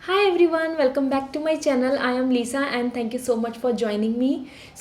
Hi everyone, welcome back to my channel. I am Lisa and thank you so much for joining me.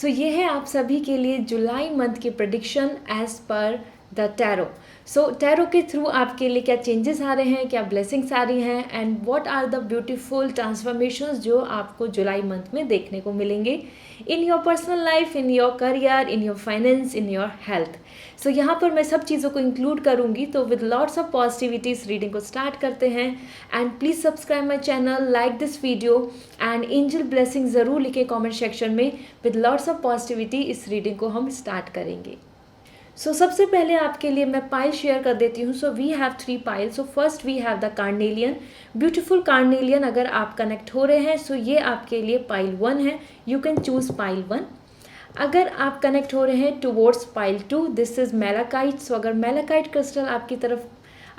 So ये है आप सभी के लिए जुलाई मंथ की prediction as per the tarot. So tarot के थ्रू आपके लिए क्या चेंजेस आ रहे हैं, क्या ब्लेसिंग्स आ रही हैं and what are the beautiful transformations जो आपको जुलाई मंथ में देखने को मिलेंगे in your personal life, in your career, in your finance, in your health. So यहाँ पर मैं सब चीज़ों को इंक्लूड करूँगी। तो विद लॉट्स ऑफ पॉजिटिविटी इस रीडिंग को स्टार्ट करते हैं। And please subscribe my channel, like this video and angel blessing ज़रूर लिखें कमेंट सेक्शन में। विद लॉट्स ऑफ पॉजिटिविटी इस रीडिंग को हम स्टार्ट करेंगे। सो सबसे पहले आपके लिए मैं पाइल शेयर कर देती हूँ। So we have 3 pile. So first we have the carnelian, beautiful carnelian. अगर आप कनेक्ट हो रहे हैं सो ये आपके लिए पाइल 1 है। You can choose pile 1। अगर आप कनेक्ट हो रहे हैं towards pile 2, this is malachite. So अगर मेलाकाइट क्रिस्टल आपकी तरफ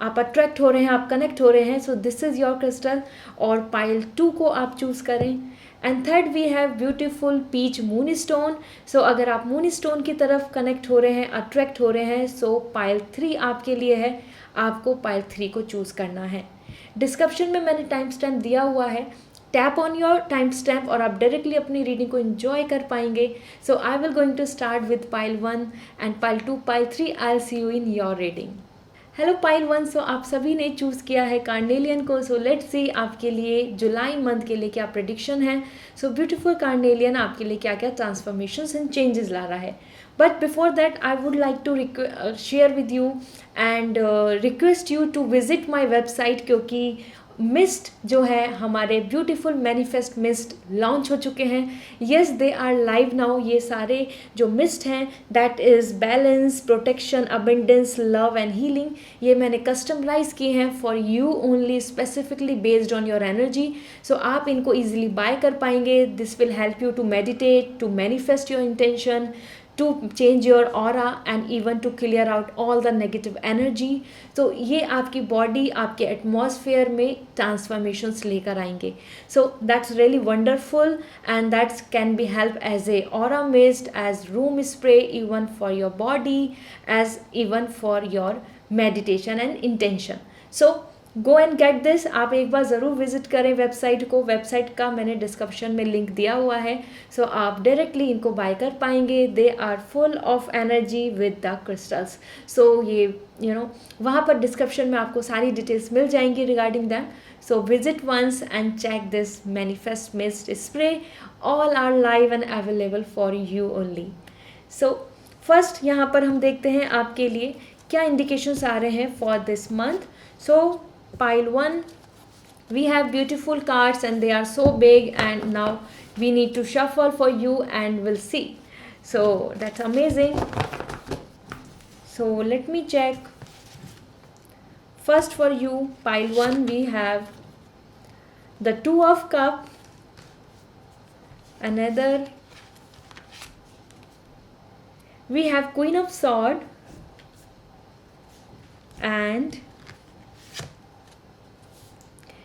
आप अट्रैक्ट हो रहे हैं, आप कनेक्ट हो रहे हैं, so this is your crystal और पाइल 2 को आप चूज़ करें। And third we have beautiful peach moon stone. So अगर आप मून स्टोन की तरफ कनेक्ट हो रहे हैं, अट्रैक्ट हो रहे हैं, सो पाइल 3 आपके लिए है। आपको पाइल 3 को चूज़ करना है। डिस्क्रिप्शन में मैंने टाइम स्टैम्प दिया हुआ है। Tap on your time stamp और आप डायरेक्टली अपनी रीडिंग को एंजॉय कर पाएंगे। So I will going to start with pile 1 and pile 2, pile 3 I will see you in your reading. Hello pile 1, so आप सभी ने चूज़ किया है कार्नेलियन को। सो लेट्स सी आपके लिए जुलाई मंथ के लिए क्या प्रेडिक्शन है। सो ब्यूटीफुल कार्नेलियन आपके लिए क्या क्या ट्रांसफॉर्मेशंस एंड चेंजेस ला रहा है। But before that I would like to share with you and request you to visit my website, क्योंकि मिस्ट जो है हमारे ब्यूटीफुल मैनिफेस्ट मिस्ट लॉन्च हो चुके हैं। Yes, they are live now. ये सारे जो मिस्ट हैं that is balance, protection, abundance, love and healing, ये मैंने कस्टमाइज़ किए हैं for you only, specifically based on your energy. So आप इनको ईजिली बाय कर पाएंगे। This will help you to meditate, to manifest your intention, to change your aura and even to clear out all the negative energy. तो ये आपकी body, आपके atmosphere में transformations लेकर आएंगे। So that's really wonderful and that's can be help as a aura mist, as room spray, even for your body, as even for your meditation and intention. So go and get this. आप एक बार ज़रूर visit करें website को। Website का मैंने description में link दिया हुआ है। सो आप डायरेक्टली इनको बाय कर पाएंगे। They are full of energy with the crystals. So ये वहाँ पर डिस्क्रिप्शन में आपको सारी डिटेल्स मिल जाएंगी regarding them. So visit once and check this manifest mist spray. All are live and available for you only. So first यहाँ पर हम देखते हैं आपके लिए क्या इंडिकेशंस आ रहे हैं for this month. So pile 1, we have beautiful cards and they are so big, and now we need to shuffle for you and we'll see. So that's amazing. So let me check. First for you, pile 1, we have the 2 of cup, another we have queen of sword, and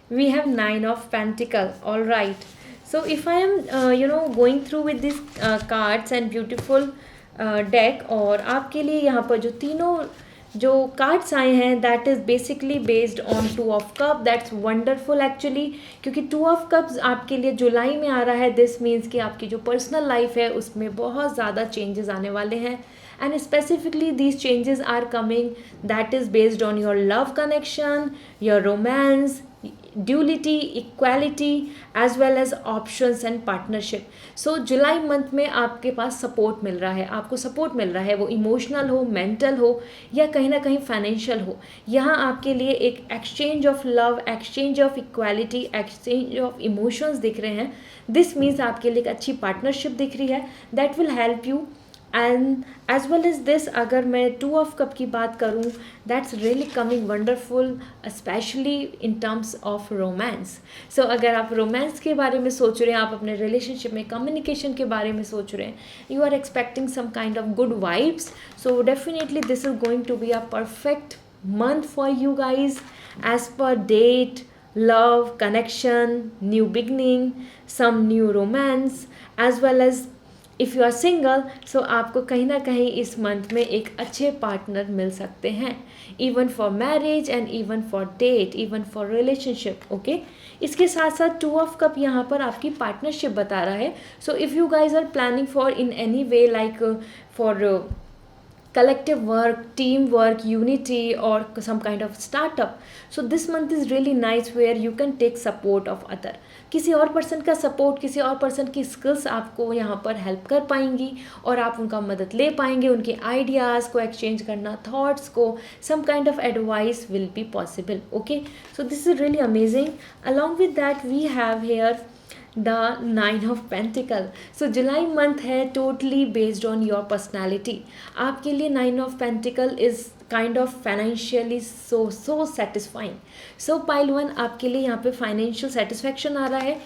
we have 9 of pentacle. All right, so if I am going through with these cards and beautiful deck, और आपके लिए यहाँ पर जो तीनों जो cards आए हैं that is basically based on 2 of cup. That's wonderful actually, क्योंकि 2 ऑफ कप्स आपके लिए जुलाई में आ रहा है। दिस मीन्स कि आपकी जो पर्सनल लाइफ है उसमें बहुत ज़्यादा चेंजेस आने वाले हैं। and specifically these changes are coming that is based on your love connection, your romance, duality, equality, as well as options and partnership. So जुलाई मंथ में आपके पास सपोर्ट मिल रहा है, आपको सपोर्ट मिल रहा है, वो इमोशनल हो, मेंटल हो या कहीं ना कहीं फाइनेंशियल हो। यहाँ आपके लिए एक exchange of love, exchange of equality, exchange of emotions दिख रहे हैं। दिस मीन्स आपके लिए एक अच्छी पार्टनरशिप दिख रही है that will help you. And as well as this, अगर मैं 2 ऑफ कप की बात करूँ, that's really coming wonderful specially in terms of romance. So अगर आप रोमांस के बारे में सोच रहे हैं, आप अपने रिलेशनशिप में कम्युनिकेशन के बारे में सोच रहे हैं, you are expecting some kind of good vibes, so definitely this is going to be a perfect month for you guys as per date, love, connection, new beginning, some new romance, as well as if you are single, so आपको कहीं ना कहीं इस month में एक अच्छे partner मिल सकते हैं, even for marriage and even for date, even for relationship. Okay, इसके साथ साथ 2 ऑफ कप यहाँ पर आपकी पार्टनरशिप बता रहा है। So if you guys are planning for in any way like for collective work, teamwork, unity, or some kind of startup. So this month is really nice where you can take support of other. किसी और person का support, किसी और person की skills आपको यहाँ पर help कर पाएंगी और आप उनका मदद ले पाएंगे, उनके आइडियाज़ को एक्सचेंज करना, थॉट्स को, some kind of advice will be possible. Okay, so this is really amazing. Along with that we have here the 9 of Pentacle. So जुलाई मंथ है totally based on your personality. आपके लिए 9 of Pentacle is kind of financially so satisfying. So pile 1 आपके लिए यहाँ पे financial satisfaction आ रहा है,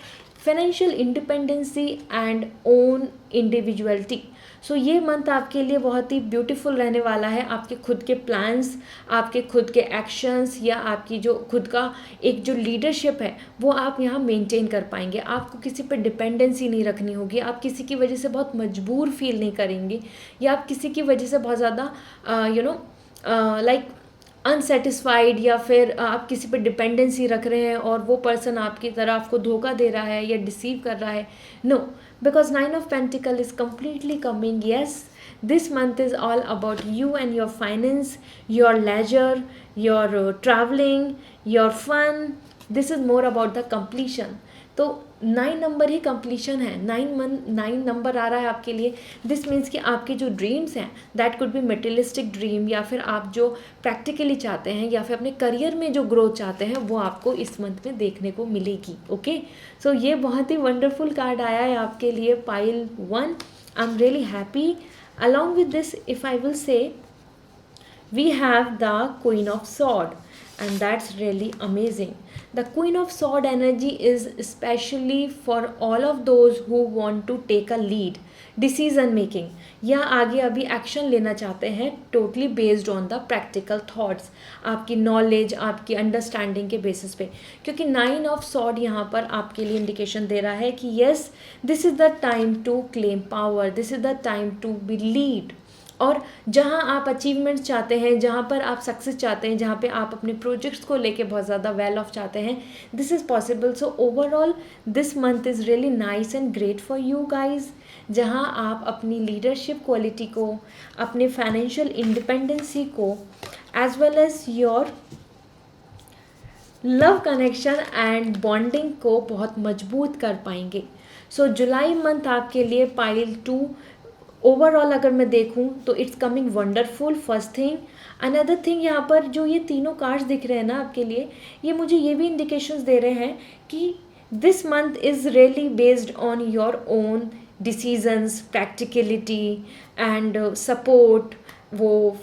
financial independency and own individuality. So ये मंथ आपके लिए बहुत ही ब्यूटीफुल रहने वाला है. आपके खुद के प्लान्स, आपके खुद के एक्शंस या आपकी जो खुद का एक जो लीडरशिप है वो आप यहाँ मेंटेन कर पाएंगे. आपको किसी पर डिपेंडेंसी नहीं रखनी होगी, आप किसी की वजह से बहुत मजबूर फील नहीं करेंगे या आप किसी की वजह से बहुत ज़्यादा लाइक अनसेटिस्फाइड या फिर आप किसी पर डिपेंडेंसी रख रहे हैं और वो पर्सन आपकी तरह आपको धोखा दे रहा है या डिसीव कर रहा है. No, because 9 of Pentacle is completely coming. Yes, this month is all about you and your finance, your leisure, your traveling, your fun. This is more about the completion. तो 9 नंबर ही completion है. 9 number आ रहा है आपके लिए. This means कि आपके जो dreams हैं that could B materialistic dream, या फिर आप जो प्रैक्टिकली चाहते हैं या फिर अपने करियर में जो ग्रोथ चाहते हैं वो आपको इस मंथ में देखने को मिलेगी. ओके, सो ये बहुत ही वंडरफुल कार्ड आया है आपके लिए, pile 1. I am really happy. Along with this if I will say we have the Queen of Sword, and that's really amazing. The Queen of Sword energy is especially for all of those who want to take a lead, decision making, या आगे अभी action लेना चाहते हैं totally based on the practical thoughts, आपकी knowledge, आपकी understanding के basis पे. क्योंकि 9 ऑफ सॉर्ड यहाँ पर आपके लिए इंडिकेशन दे रहा है कि yes, this is the time to claim power, this is the time to be lead. और जहाँ आप अचीवमेंट्स चाहते हैं, जहाँ पर आप सक्सेस चाहते हैं, जहाँ पे आप अपने प्रोजेक्ट्स को लेके बहुत ज़्यादा वेल ऑफ चाहते हैं, this is possible. So overall this month is really nice and great for you guys, जहाँ आप अपनी लीडरशिप क्वालिटी को, अपने फाइनेंशियल इंडिपेंडेंसी को, as well as your love connection and bonding को बहुत मजबूत कर पाएंगे. सो जुलाई मंथ आपके लिए पाइल 2 ओवरऑल अगर मैं देखूं तो it's coming wonderful. First thing, another thing, यहाँ पर जो ये तीनों कार्ड्स दिख रहे हैं ना आपके लिए, ये मुझे ये भी इंडिकेशंस दे रहे हैं कि this month is really based on your own decisions, practicality and support. वो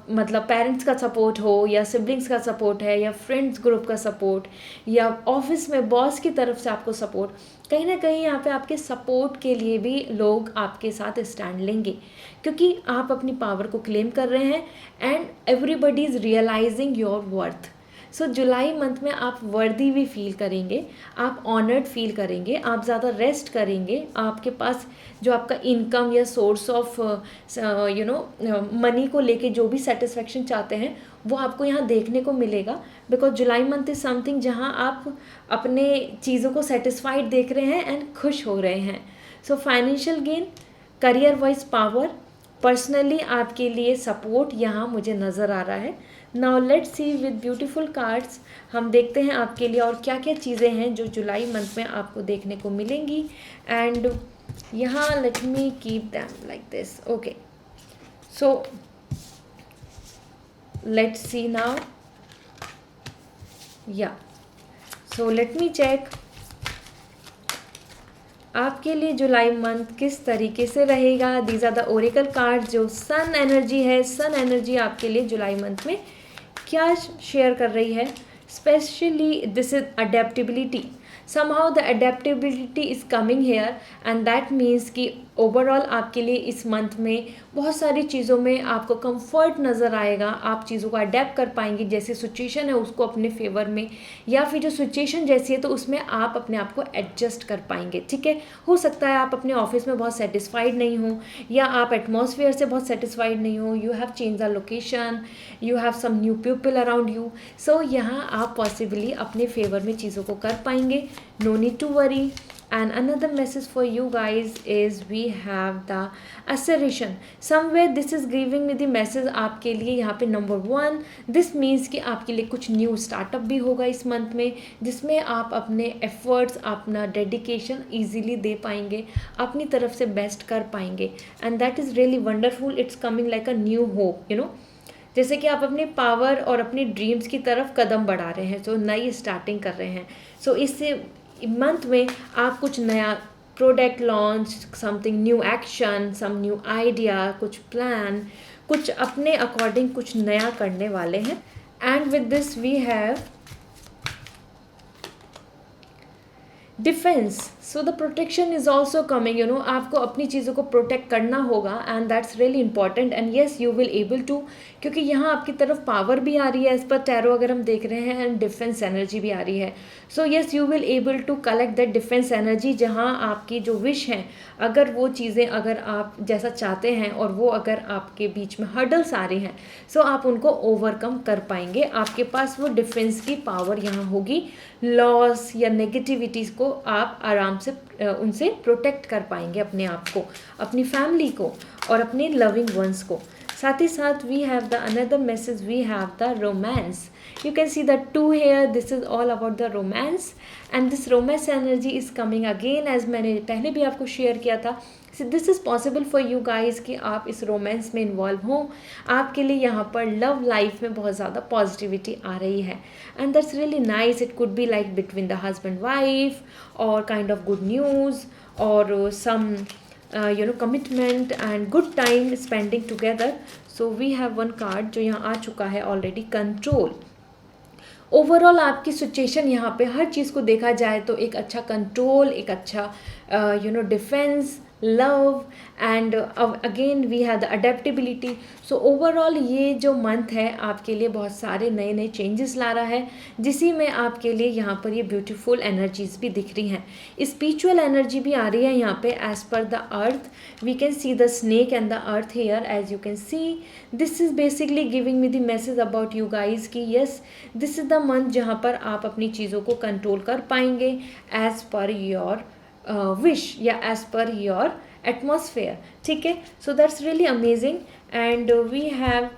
मतलब पेरेंट्स का सपोर्ट हो या सिबलिंग्स का सपोर्ट है या फ्रेंड्स ग्रुप का सपोर्ट या ऑफिस में बॉस की तरफ से आपको सपोर्ट, कहीं ना कहीं यहाँ पे आपके सपोर्ट के लिए भी लोग आपके साथ स्टैंड लेंगे क्योंकि आप अपनी पावर को क्लेम कर रहे हैं and everybody is realizing your worth. So July month में आप वर्दी भी फील करेंगे, आप ऑनर्ड फील करेंगे, आप ज़्यादा रेस्ट करेंगे, आपके पास जो आपका इनकम या सोर्स ऑफ मनी को लेके जो भी सेटिस्फेक्शन चाहते हैं वो आपको यहाँ देखने को मिलेगा. Because July month is something जहाँ आप अपने चीज़ों को सेटिस्फाइड देख रहे हैं एंड खुश हो रहे हैं. So financial gain, career wise power, personally आपके लिए सपोर्ट यहाँ मुझे नज़र आ रहा है. Now let's see with beautiful cards, हम देखते हैं आपके लिए और क्या क्या चीज़ें हैं जो जुलाई मंथ में आपको देखने को मिलेंगी. एंड यहाँ let me keep them like this. Okay, so let's C now. या सो लेट मी चेक आपके लिए जुलाई मंथ किस तरीके से रहेगा. These are the oracle card. जो सन एनर्जी है, सन एनर्जी आपके लिए जुलाई मंथ में क्या शेयर कर रही है. Specially this is adaptability. somehow the adaptability is coming here, and that means कि ओवरऑल आपके लिए इस मंथ में बहुत सारी चीज़ों में आपको कंफर्ट नज़र आएगा, आप चीज़ों को अडेप्ट कर पाएंगे, जैसी सिचुएशन है उसको अपने फेवर में, या फिर जो सिचुएशन जैसी है तो उसमें आप अपने आप को एडजस्ट कर पाएंगे, ठीक है। हो सकता है आप अपने ऑफिस में बहुत सेटिस्फाइड नहीं हो, या आप एटमॉस्फेयर से बहुत सेटिस्फाइड नहीं हो, you have change the location, you have some new people around you, so यहाँ आप पॉसिबली अपने फेवर में चीज़ों को कर पाएंगे, no need to worry. And another message for you guys is we have the assertion, somewhere this is giving me the message आपके लिए यहाँ पे नंबर 1, दिस मीन्स कि आपके लिए कुछ न्यू स्टार्टअप भी होगा इस मंथ में, जिसमें आप अपने एफर्ट्स, अपना डेडिकेशन ईजिली दे पाएंगे, अपनी तरफ से बेस्ट कर पाएंगे, and that is really wonderful, it's coming like a new hope, you know, जैसे कि आप अपने पावर और अपनी ड्रीम्स की तरफ कदम बढ़ा रहे हैं, तो नई स्टार्टिंग कर रहे हैं। सो इससे मंथ में आप कुछ नया product launch, something new action, some new idea, कुछ प्लान, कुछ अपने अकॉर्डिंग कुछ नया करने वाले हैं। And with this we have defence, so the protection is also coming, you know, आपको अपनी चीज़ों को प्रोटेक्ट करना होगा, and that's really important, and yes you will able to, क्योंकि यहाँ आपकी तरफ पावर भी आ रही है एज पर टैरो अगर हम देख रहे हैं, एंड डिफेंस एनर्जी भी आ रही है। So yes you will able to collect that defence energy, जहाँ आपकी जो विश हैं, अगर वो चीज़ें अगर आप जैसा चाहते हैं और वो अगर आपके बीच में हर्डल्स आ रही हैं, सो आप उनको ओवरकम कर पाएंगे, आपके पास वो डिफेंस की पावर यहाँ होगी, लॉस या नेगेटिविटीज़ को आप आराम से उनसे प्रोटेक्ट कर पाएंगे, अपने आप को, अपनी फैमिली को और अपने लविंग वंस को। साथ ही साथ we have the another message, we have the romance, you can see the 2 here, this is all about the romance, and this romance energy is coming again, as मैंने पहले भी आपको शेयर किया था। This is possible for you guys कि आप इस romance में इन्वॉल्व हों, आपके लिए यहाँ पर लव लाइफ में बहुत ज़्यादा पॉजिटिविटी आ रही है, and that's really nice, it could be like between the husband wife, और काइंड ऑफ गुड न्यूज़, और सम you know, commitment and good time spending together. So we have one card जो यहाँ आ चुका है ऑलरेडी, कंट्रोल। ओवरऑल आपकी situation यहाँ पे हर चीज़ को देखा जाए तो एक अच्छा कंट्रोल, एक अच्छा you know defence, love, and again we have the adaptability. So overall ये जो मंथ है आपके लिए बहुत सारे नए नए चेंजेस ला रहा है, जिसी में आपके लिए यहाँ पर ये ब्यूटीफुल एनर्जीज भी दिख रही हैं, स्पिरिचुअल एनर्जी भी आ रही है यहाँ पे। As per the earth we can see the snake and the earth here, as you can see this is basically giving me the message about you guys कि yes this is the month जहाँ पर आप अपनी चीज़ों को control कर पाएंगे as per your wish या एज पर योर एटमॉस्फेयर, ठीक है। So that's really amazing, and we have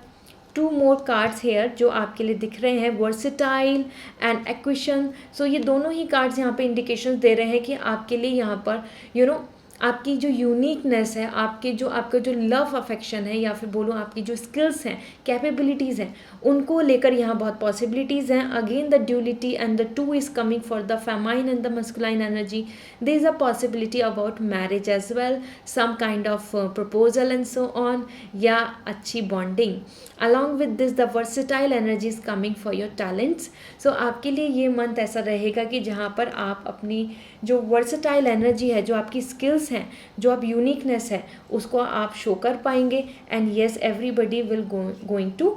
2 more cards here जो आपके लिए दिख रहे हैं, वर्सेटाइल एंड एक्विशन। सो ये दोनों ही कार्ड्स यहाँ पे इंडिकेशंस दे रहे हैं कि आपके लिए यहाँ पर यू नो आपकी जो यूनिकनेस है, आपका जो लव अफेक्शन है, या फिर बोलूँ आपकी जो स्किल्स हैं, कैपेबिलिटीज़ हैं, उनको लेकर यहाँ बहुत पॉसिबिलिटीज़ हैं। Again the duality and the 2 is coming for the feminine and the masculine energy, there is a possibility about marriage as well, some kind of proposal and so on, या अच्छी bonding. Along with this the versatile energy is coming for your talents. So आपके लिए ये month ऐसा रहेगा कि जहाँ पर आप अपनी जो वर्सेटाइल एनर्जी है, जो आपकी स्किल्स हैं, जो आप यूनिकनेस है, उसको आप शो कर पाएंगे, and yes everybody will going to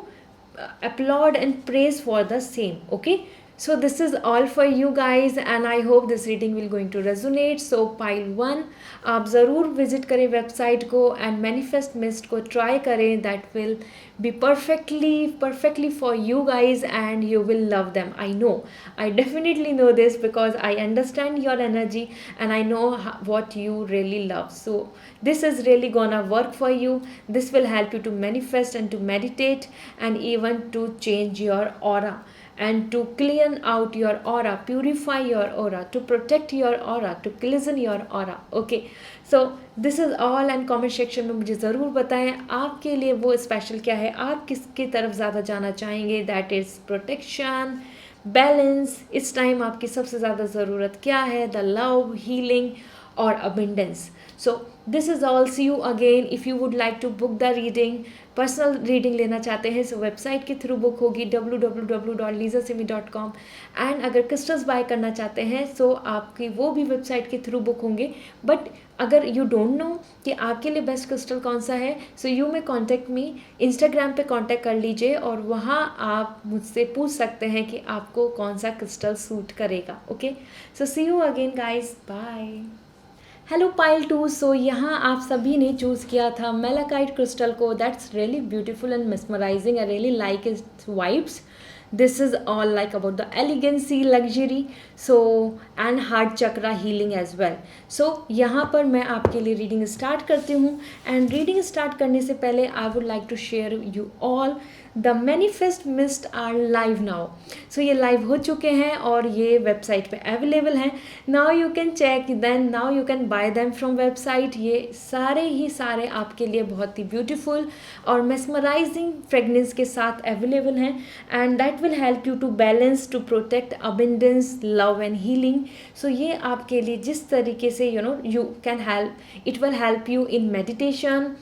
applaud and praise for the same. Okay, so this is all for you guys, and I hope this reading will going to resonate. So pile 1 आप ज़रूर visit करें website को, and manifest mist को try करें, that will be perfectly for you guys, and you will love them. I definitely know this because I understand your energy and I know what you really love. So this is really gonna work for you. This will help you to manifest and to meditate, and even to change your aura, and to clean out your aura, purify your aura, to protect your aura, to cleanse your aura. Okay, so this is all, and comment section में मुझे ज़रूर बताएं आपके लिए वो special क्या है, आप किसकी तरफ ज़्यादा जाना चाहेंगे, दैट इज़ प्रोटेक्शन, बैलेंस, इस टाइम आपकी सबसे ज़्यादा ज़रूरत क्या है, द लव, हीलिंग और abundance. So this is all. See you again. If you would like to book the reading, personal reading लेना चाहते हैं सो वेबसाइट के थ्रू बुक होगी www.lisasimi.com। एंड अगर क्रिस्टल्स बाय करना चाहते हैं सो आपकी वो भी वेबसाइट के थ्रू बुक होंगे। बट अगर यू डोंट नो कि आपके लिए बेस्ट क्रिस्टल कौन सा है so you may contact me, Instagram पे कांटेक्ट कर लीजिए और वहाँ आप मुझसे पूछ सकते हैं कि आपको कौन सा क्रिस्टल सूट करेगा। Okay, so see you again guys, bye. Hello pile 2, so यहाँ आप सभी ने चूज़ किया था मेलाकाइट क्रिस्टल को। That's really beautiful and mesmerizing. I really like its vibes. This is all like about the elegancy, luxury, so and heart chakra healing as well. So यहाँ पर मैं आपके लिए रीडिंग स्टार्ट करती हूँ एंड रीडिंग स्टार्ट करने से पहले I would like to share you all the manifest mist are live now. So ये लाइव हो चुके हैं और ये वेबसाइट पे अवेलेबल हैं। Now you can check then, now you can buy them from website. ये सारे आपके लिए बहुत ही ब्यूटीफुल और मेस्मराइजिंग फ्रेगनेंस के साथ अवेलेबल हैं and that will help you to balance, to protect abundance, love and healing. So ये आपके लिए जिस तरीके से you can help, it will help you in meditation,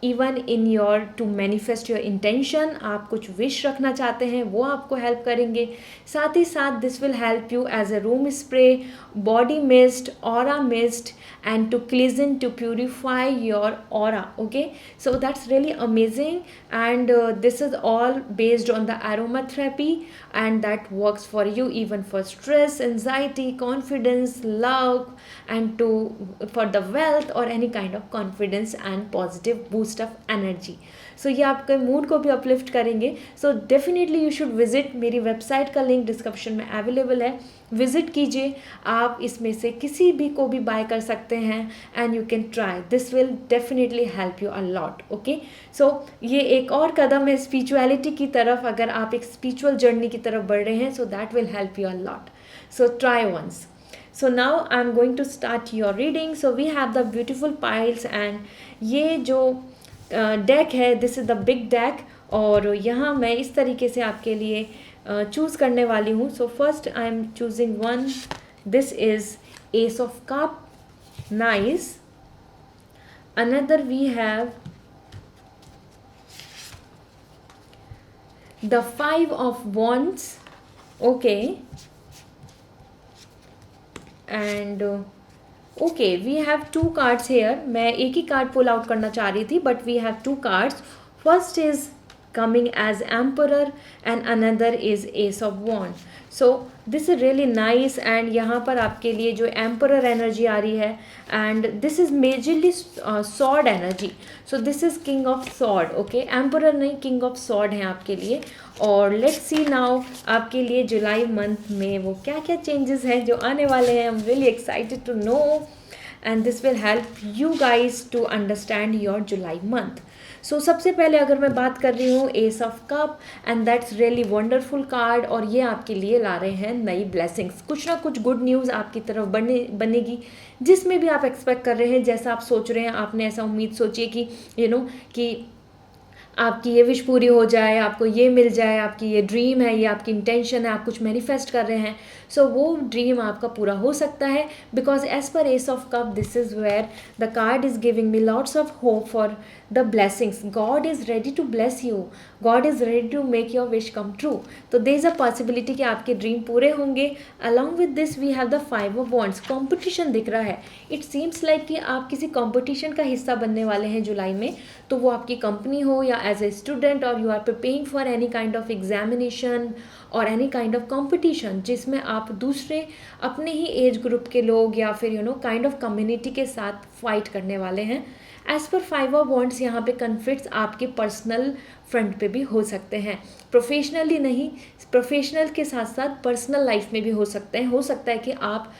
even in your to manifest your intention. आप कुछ wish रखना चाहते हैं वो आपको हेल्प करेंगे। साथ ही साथ this will help you as a room spray, body mist, aura mist and to cleanse, to purify your aura. Okay, so that's really amazing and this is all based on the aromatherapy and that works for you even for stress, anxiety, confidence, love and for the wealth or any kind of confidence and positive boost of energy. So ये आपके mood को भी uplift करेंगे। So definitely you should visit, मेरी website का link description में available है, visit कीजिए। आप इसमें से किसी भी को भी बाय कर सकते हैं and you can try, this will definitely help you a lot. Okay, so ये एक और कदम है स्पिरिचुअलिटी की तरफ। अगर आप एक स्पिरिचुअल जर्नी की तरफ बढ़ रहे हैं so that will help you a lot, so try once. So now I'm going to start your reading. So we have the beautiful piles and ये जो डेक है this is the big deck और यहाँ मैं इस तरीके से आपके लिए चूज़ करने वाली हूँ। So first I am choosing one, this is ace of cup, nice. Another we have the 5 of wands, okay, and okay we have 2 cards here. मैं एक ही कार्ड पुल आउट करना चाह रही थी but we have 2 cards. First is coming as emperor and another is ace of wand. So this is really nice and यहाँ पर आपके लिए जो एम्परर एनर्जी आ रही है and this is majorly sword energy. So this is king of sword, okay, emperor नहीं, king of sword है आपके लिए। और लेट्स सी नाउ आपके लिए जुलाई मंथ में वो क्या क्या चेंजेस हैं जो आने वाले हैं। I am really excited to know and this will help you guys to understand your July month. So सबसे पहले अगर मैं बात कर रही हूँ ace of cup and that's really wonderful card और ये आपके लिए ला रहे हैं नई ब्लेसिंग्स। कुछ ना कुछ गुड न्यूज़ आपकी तरफ बनेगी जिसमें भी आप एक्सपेक्ट कर रहे हैं, जैसा आप सोच रहे हैं। आपने ऐसा उम्मीद सोचिए कि कि आपकी ये विश पूरी हो जाए, आपको ये मिल जाए, आपकी ये ड्रीम है, ये आपकी इंटेंशन है, आप कुछ मैनिफेस्ट कर रहे हैं। सो वो ड्रीम आपका पूरा हो सकता है because as per ace of cup this is where the card is giving me lots of hope for the blessings. God is ready to bless you, God is ready to make your wish come true. तो there is a possibility कि आपके dream पूरे होंगे। Along with this we have the 5 of wands। Competition दिख रहा है, it seems like कि आप किसी कॉम्पिटिशन का हिस्सा बनने वाले हैं जुलाई में। तो वो आपकी कंपनी हो या एज ए स्टूडेंट और you are preparing for any kind of examination और एनी काइंड ऑफ कॉम्पिटिशन जिसमें आप दूसरे अपने ही एज ग्रुप के लोग या फिर काइंड ऑफ कम्युनिटी के साथ फाइट करने वाले हैं। एज पर 5 of wands यहाँ पे कन्फ्लिक्ट्स आपके पर्सनल फ्रंट पे भी हो सकते हैं, प्रोफेशनली नहीं, प्रोफेशनल के साथ साथ पर्सनल लाइफ में भी हो सकते हैं। हो सकता है कि आप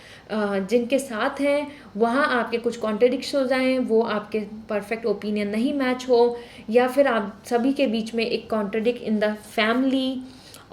जिनके साथ हैं वहाँ आपके कुछ कॉन्ट्रडिक्ट्स हो जाएं, वो आपके परफेक्ट ओपिनियन नहीं मैच हो, या फिर आप सभी के बीच में एक contradict in the family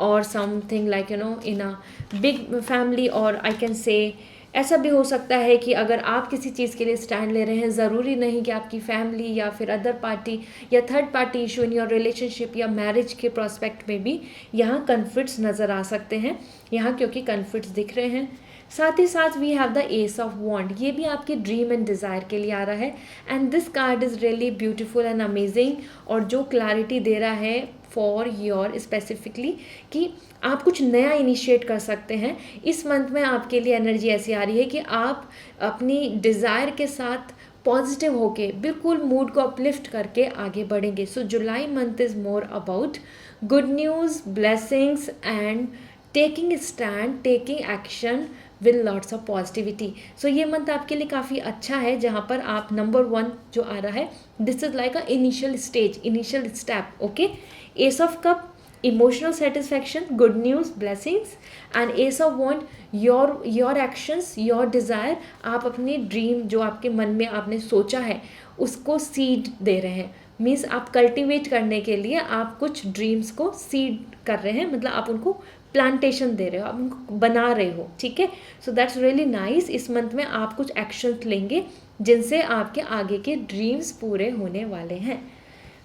or something like in a big family, or I can say ऐसा भी हो सकता है कि अगर आप किसी चीज़ के लिए स्टैंड ले रहे हैं, ज़रूरी नहीं कि आपकी फैमिली या फिर अदर पार्टी या third party issue in your relationship या मैरिज के प्रोस्पेक्ट में भी यहाँ कन्फ्लिक्ट्स नज़र आ सकते हैं यहाँ, क्योंकि कन्फ्लिक्ट्स दिख रहे हैं। साथ ही साथ we have the ace of wand, ये भी आपके ड्रीम एंड डिज़ायर के लिए आ रहा है। And this card is really beautiful and amazing, और जो क्लैरिटी दे रहा है फॉर योर स्पेसिफिकली कि आप कुछ नया इनिशिएट कर सकते हैं। इस मंथ में आपके लिए एनर्जी ऐसी आ रही है कि आप अपनी डिज़ायर के साथ पॉजिटिव होके बिल्कुल मूड को अपलिफ्ट करके आगे बढ़ेंगे। So July month is more about good news, blessings and taking stand, taking action with lots of positivity. So ये मंथ आपके लिए काफ़ी अच्छा है, जहाँ पर आप नंबर 1 जो आ रहा है, this is like a initial stage, initial step. Okay, ace of cup, emotional satisfaction, good news, blessings, and ace of wand, your actions, your desire, आप अपनी ड्रीम जो आपके मन में आपने सोचा है उसको सीड दे रहे हैं। मीन्स आप कल्टिवेट करने के लिए आप कुछ ड्रीम्स को सीड कर रहे हैं, मतलब आप उनको प्लांटेशन दे रहे हो, आप उनको बना रहे हो। ठीक है, सो दैट्स रियली नाइस। इस मंथ में आप कुछ एक्शंस लेंगे जिनसे आपके आगे के ड्रीम्स पूरे होने वाले हैं।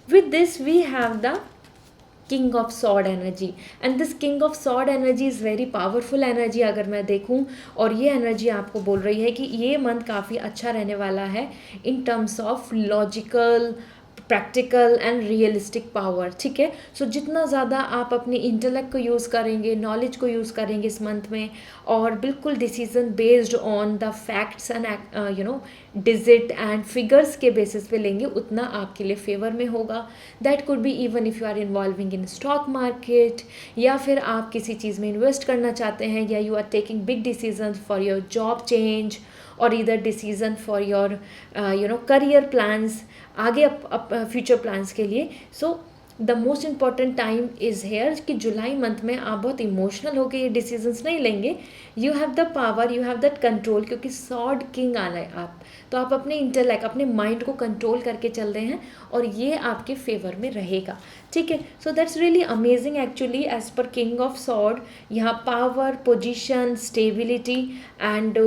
With this we have the king of sword energy, and this king of sword energy is very powerful energy अगर मैं देखूं, और ये एनर्जी आपको बोल रही है कि ये मंथ काफ़ी अच्छा रहने वाला है इन terms of logical, practical and realistic power. ठीक है, सो जितना ज़्यादा आप अपने इंटेलेक्ट को यूज़ करेंगे, नॉलेज को यूज़ करेंगे इस मंथ में, और बिल्कुल decision based on the facts and digit and figures के बेसिस पे लेंगे, उतना आपके लिए फेवर में होगा। That could be even if you are involving in stock market, या फिर आप किसी चीज़ में इन्वेस्ट करना चाहते हैं, या you are taking big decision for your job change, और इधर decision for your career plans, आगे फ्यूचर प्लान्स के लिए। So the most important time is here कि जुलाई मंथ में आप बहुत इमोशनल होकर ये डिसीजंस नहीं लेंगे। You have the power, you have that control, क्योंकि सॉर्ड किंग आना है आप, तो आप अपने इंटेलेक्ट, अपने माइंड को कंट्रोल करके चल रहे हैं, और ये आपके फेवर में रहेगा। ठीक है, so that's really amazing actually as per king of sword. यहाँ power, position, stability and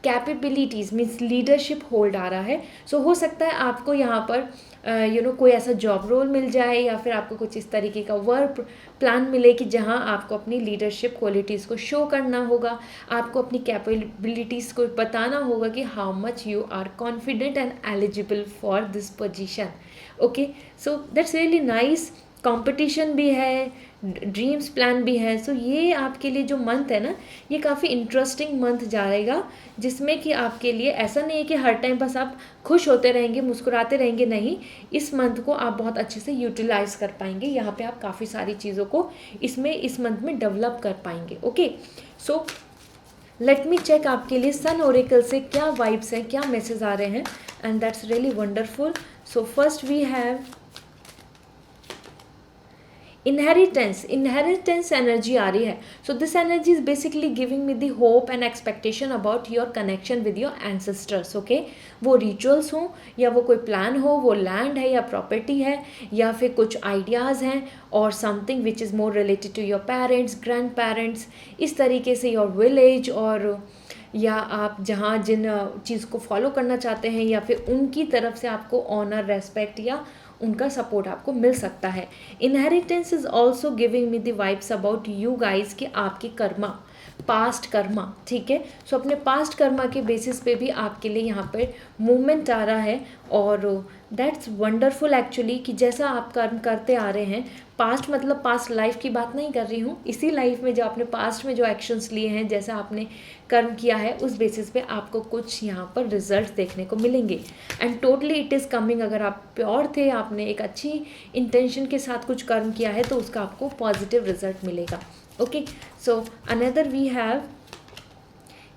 capabilities means leadership hold आ रहा है। सो हो सकता है आपको यहाँ पर कोई ऐसा जॉब रोल मिल जाए, या फिर आपको कुछ इस तरीके का वर्क प्लान मिले कि जहाँ आपको अपनी लीडरशिप क्वालिटीज़ को शो करना होगा, आपको अपनी कैपेबिलिटीज़ को बताना होगा कि how much you are confident and eligible for this position. Okay, so that's really nice. Competition भी है, ड्रीम्स प्लान भी है। सो ये आपके लिए जो मंथ है ना, ये काफ़ी इंटरेस्टिंग मंथ जाएगा, जिसमें कि आपके लिए ऐसा नहीं है कि हर टाइम बस आप खुश होते रहेंगे, मुस्कुराते रहेंगे, नहीं। इस मंथ को आप बहुत अच्छे से यूटिलाइज कर पाएंगे। यहाँ पे आप काफ़ी सारी चीज़ों को इस मंथ में डेवलप कर पाएंगे। Okay, so let me check आपके लिए सन ओरेकल से क्या वाइब्स हैं, क्या मैसेज आ रहे हैं, and that's really wonderful. So first we have inheritance energy आ रही है। So this energy is basically giving me the hope and expectation about your connection with your ancestors. Okay, वो रिचुअल्स हों, या वो कोई प्लान हो, वो लैंड है या प्रॉपर्टी है, या फिर कुछ आइडियाज़ हैं, और something which is more related to your parents, grandparents, इस तरीके से योर विलेज, और या आप जहाँ जिन चीज़ को फॉलो करना चाहते हैं, या फिर उनकी तरफ से आपको ऑनर, रेस्पेक्ट या उनका सपोर्ट आपको मिल सकता है। Inheritance is also giving me the vibes about you guys कि आपकी कर्मा, पास्ट कर्मा। ठीक है, सो अपने पास्ट कर्मा के बेसिस पे भी आपके लिए यहाँ पर मूवमेंट आ रहा है, और दैट्स वंडरफुल एक्चुअली कि जैसा आप कर्म करते आ रहे हैं, पास्ट मतलब पास्ट लाइफ की बात नहीं कर रही हूँ, इसी लाइफ में जो आपने पास्ट में जो एक्शंस लिए हैं, जैसा आपने कर्म किया है, उस बेसिस पे आपको कुछ यहाँ पर रिजल्ट देखने को मिलेंगे। And totally it is coming, अगर आप प्योर थे, आपने एक अच्छी इंटेंशन के साथ कुछ कर्म किया है, तो उसका आपको पॉजिटिव रिजल्ट मिलेगा। Okay, so another we have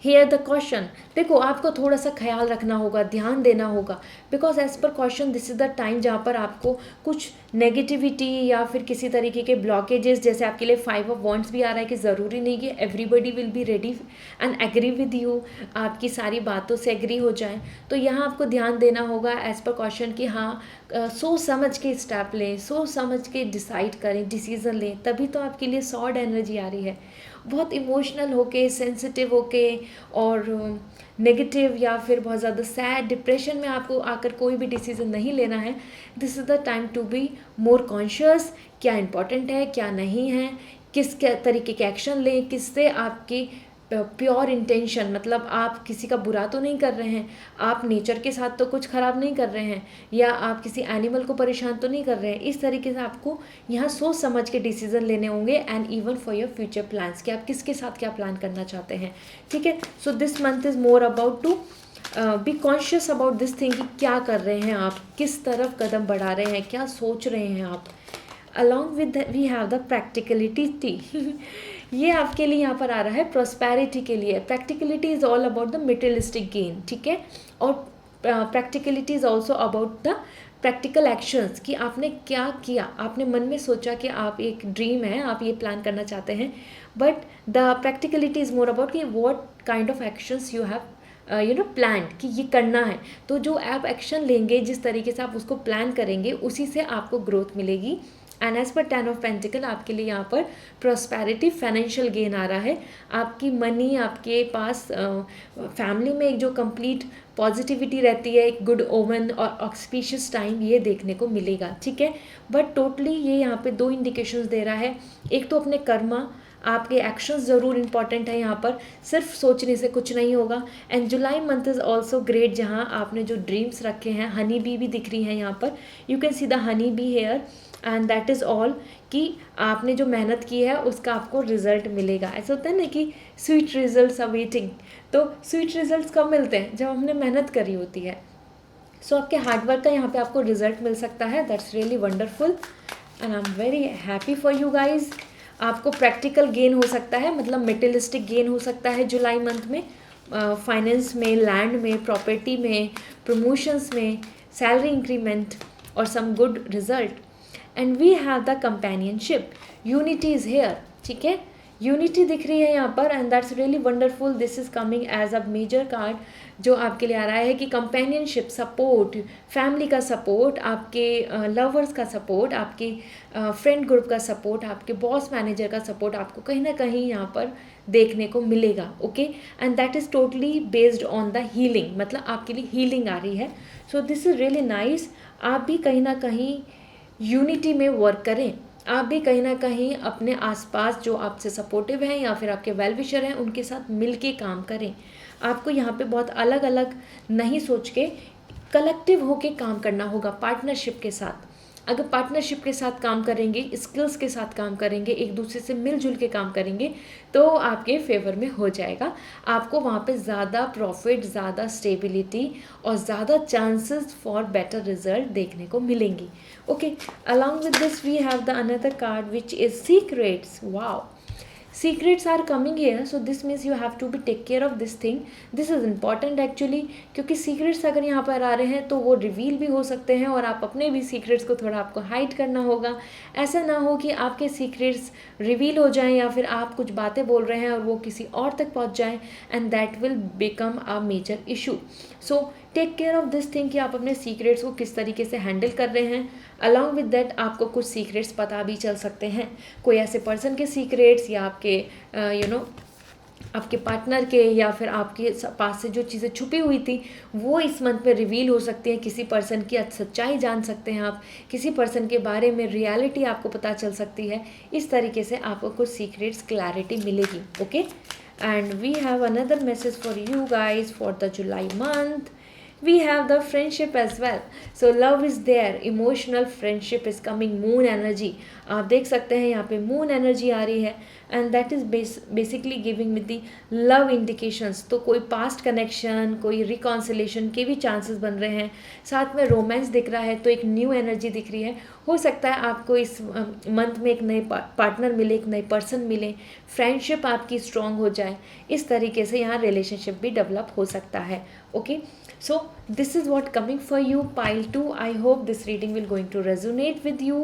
here the question. देखो, आपको थोड़ा सा ख्याल रखना होगा, ध्यान देना होगा, because as per question this is the time जहाँ पर आपको कुछ नेगेटिविटी या फिर किसी तरीके के ब्लॉकेजेस, जैसे आपके लिए 5 ऑफ वॉन्ड्स भी आ रहा है कि ज़रूरी नहीं कि everybody will be ready and agree with you, आपकी सारी बातों से एग्री हो जाएं। तो यहाँ आपको ध्यान देना होगा एज पर क्वेश्चन कि हाँ, सोच समझ के स्टेप लें, सोच समझ के डिसाइड करें, डिसीज़न लें, तभी तो आपके लिए सॉर्ड एनर्जी आ रही है। बहुत इमोशनल होके, सेंसिटिव होके और नेगेटिव या फिर बहुत ज़्यादा सैड डिप्रेशन में आपको आकर कोई भी डिसीज़न नहीं लेना है। This is the time to be more conscious, क्या इंपॉर्टेंट है क्या नहीं है, किस क्या तरीके के एक्शन लें, किससे आपकी प्योर इंटेंशन, मतलब आप किसी का बुरा तो नहीं कर रहे हैं, आप नेचर के साथ तो कुछ ख़राब नहीं कर रहे हैं, या आप किसी एनिमल को परेशान तो नहीं कर रहे हैं। इस तरीके से आपको यहाँ सोच समझ के डिसीजन लेने होंगे, and even for your future plans कि आप किसके साथ क्या प्लान करना चाहते हैं। ठीक है, so this month is more about to be conscious about this thing कि क्या कर रहे हैं आप, किस तरफ कदम बढ़ा रहे हैं, क्या सोच रहे हैं आप। Along with we have the practicality ये आपके लिए यहाँ पर आ रहा है प्रॉस्पेरिटी के लिए। Practicality is all about the materialistic gain, ठीक है, और practicality is also about the practical actions कि आपने क्या किया। आपने मन में सोचा कि आप एक ड्रीम है, आप ये प्लान करना चाहते हैं, but the practicality is more about कि what kind of actions you have plan कि ये करना है। तो जो आप एक्शन लेंगे, जिस तरीके से आप उसको प्लान करेंगे, उसी से आपको ग्रोथ मिलेगी। And as per 10 of pentacle आपके लिए यहाँ पर प्रॉस्पेरिटी, फाइनेंशियल गेन आ रहा है। आपकी मनी आपके पास, फैमिली में एक जो कंप्लीट पॉजिटिविटी रहती है, एक गुड ओमन और ऑक्सपीशियस टाइम ये देखने को मिलेगा। ठीक है, बट टोटली ये यहाँ पे 2 इंडिकेशंस दे रहा है। एक तो अपने कर्मा, आपके एक्शंस ज़रूर इंपॉर्टेंट है यहाँ पर, सिर्फ सोचने से कुछ नहीं होगा। And July month is also great, जहाँ आपने जो ड्रीम्स रखे हैं, हनी बी भी दिख रही हैं यहाँ पर, you can see the honey be here, and that is all कि आपने जो मेहनत की है उसका आपको रिजल्ट मिलेगा। ऐसा होता है ना कि स्वीट रिजल्ट्स आर वेटिंग, तो स्वीट रिजल्ट्स कब मिलते हैं? जब हमने मेहनत करी होती है। सो आपके हार्डवर्क का यहाँ पे आपको रिजल्ट मिल सकता है। That's really wonderful and I am very happy for you guys. आपको प्रैक्टिकल गेन हो सकता है, मतलब मेटेरियलिस्टिक गेन हो सकता है जुलाई मंथ में, फाइनेंस में, लैंड में, प्रॉपर्टी में, प्रमोशंस में, सैलरी इंक्रीमेंट और some good result. And we have the companionship, unity is here. ठीक है, यूनिटी दिख रही है यहाँ पर, and that's really wonderful. This is coming as a major card जो आपके लिए आ रहा है कि कंपेनियनशिप, सपोर्ट, फैमिली का सपोर्ट, आपके लवर्स का सपोर्ट, आपके फ्रेंड ग्रुप का सपोर्ट, आपके बॉस मैनेजर का सपोर्ट आपको कहीं ना कहीं यहाँ पर देखने को मिलेगा। Okay, and that is totally based on the healing, मतलब आपके लिए हीलिंग आ रही है। So this is really nice. आप भी कहीं ना कहीं यूनिटी में वर्क करें, आप भी कहीं ना कहीं अपने आसपास जो आपसे सपोर्टिव हैं या फिर आपके वेल विशर हैं उनके साथ मिल के काम करें। आपको यहाँ पे बहुत अलग अलग नहीं सोच के कलेक्टिव होके काम करना होगा, पार्टनरशिप के साथ। अगर पार्टनरशिप के साथ काम करेंगे, स्किल्स के साथ काम करेंगे, एक दूसरे से मिलजुल के काम करेंगे, तो आपके फेवर में हो जाएगा। आपको वहाँ पे ज़्यादा प्रॉफिट, ज़्यादा स्टेबिलिटी और ज़्यादा चांसेस फॉर बेटर रिजल्ट देखने को मिलेंगी। Okay, along with this we have the another card which is secrets. Wow, secrets are coming here, so this means you have to be take care of this thing. This is important actually, क्योंकि secrets अगर यहाँ पर आ रहे हैं तो वो reveal भी हो सकते हैं और आप अपने भी secrets को थोड़ा आपको हाइड करना होगा। ऐसा ना हो कि आपके secrets रिवील हो जाएं या फिर आप कुछ बातें बोल रहे हैं और वो किसी और तक पहुँच जाएं, and that will become a major issue. So take care of this thing कि आप अपने सीक्रेट्स को किस तरीके से हैंडल कर रहे हैं। अलॉन्ग विद दैट आपको कुछ सीक्रेट्स पता भी चल सकते हैं, कोई ऐसे पर्सन के सीक्रेट्स या आपके आपके पार्टनर के या फिर आपके पास से जो चीज़ें छुपी हुई थी वो इस मंथ में रिवील हो सकती हैं। किसी पर्सन की सच्चाई जान सकते हैं आप, किसी पर्सन के बारे में रियलिटी आपको पता चल सकती है। इस तरीके से आपको कुछ सीक्रेट्स क्लैरिटी मिलेगी। Okay, and we have another message for you guys for the July month. We have the friendship as well, so love is there, emotional friendship is coming, moon energy आप देख सकते हैं यहाँ पे moon energy आ रही है, and that is basically giving me the love indications। तो कोई past connection, कोई reconciliation के भी chances बन रहे हैं, साथ में romance दिख रहा है, तो एक new energy दिख रही है। हो सकता है आपको इस मंथ में एक नए पार्टनर मिले, एक नए पर्सन मिले, फ्रेंडशिप आपकी स्ट्रॉन्ग हो जाए। इस तरीके से यहाँ रिलेशनशिप भी डेवलप हो सकता है। Okay, so this is what coming for you pile 2। I hope this reading will going to resonate with you।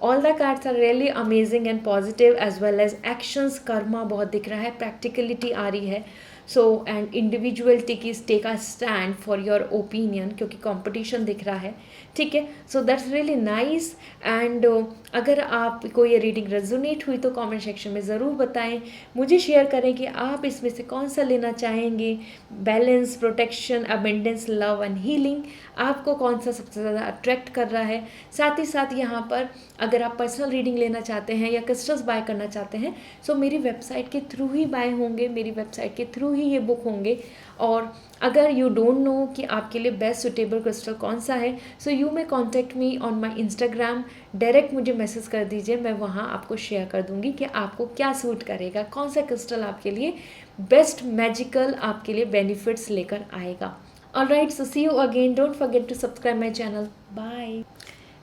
All the cards are really amazing and positive as well as actions, karma बहुत दिख रहा है, practicality आ रही है. So and individuality की take a stand for your opinion, क्योंकि competition दिख रहा है. ठीक है, so that's really nice. And अगर आपको ये रीडिंग रेजोनेट हुई तो कमेंट सेक्शन में ज़रूर बताएं, मुझे शेयर करें कि आप इसमें से कौन सा लेना चाहेंगे. Balance, protection, abundance, love and healing, आपको कौन सा सबसे ज़्यादा अट्रैक्ट कर रहा है. साथ ही साथ यहाँ पर अगर आप पर्सनल रीडिंग लेना चाहते हैं या क्रिस्टल्स बाय करना चाहते हैं, सो मेरी वेबसाइट के थ्रू ही बाय होंगे, मेरी वेबसाइट के थ्रू ही ये बुक होंगे. और अगर यू डोंट नो कि आपके लिए बेस्ट सुटेबल क्रिस्टल कौन सा है, so you may contact me on my Instagram. Direct मुझे मैसेज कर दीजिए, मैं वहाँ आपको शेयर कर दूँगी कि आपको क्या सूट करेगा, कौन सा क्रिस्टल आपके लिए बेस्ट मैजिकल आपके लिए बेनिफिट्स लेकर आएगा. Alright, so see you again. Don't forget to subscribe my channel. Bye.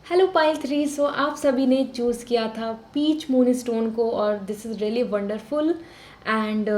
Hello pile 3. So आप सभी ने चूज़ किया था पीच मून स्टोन को और this is really wonderful. And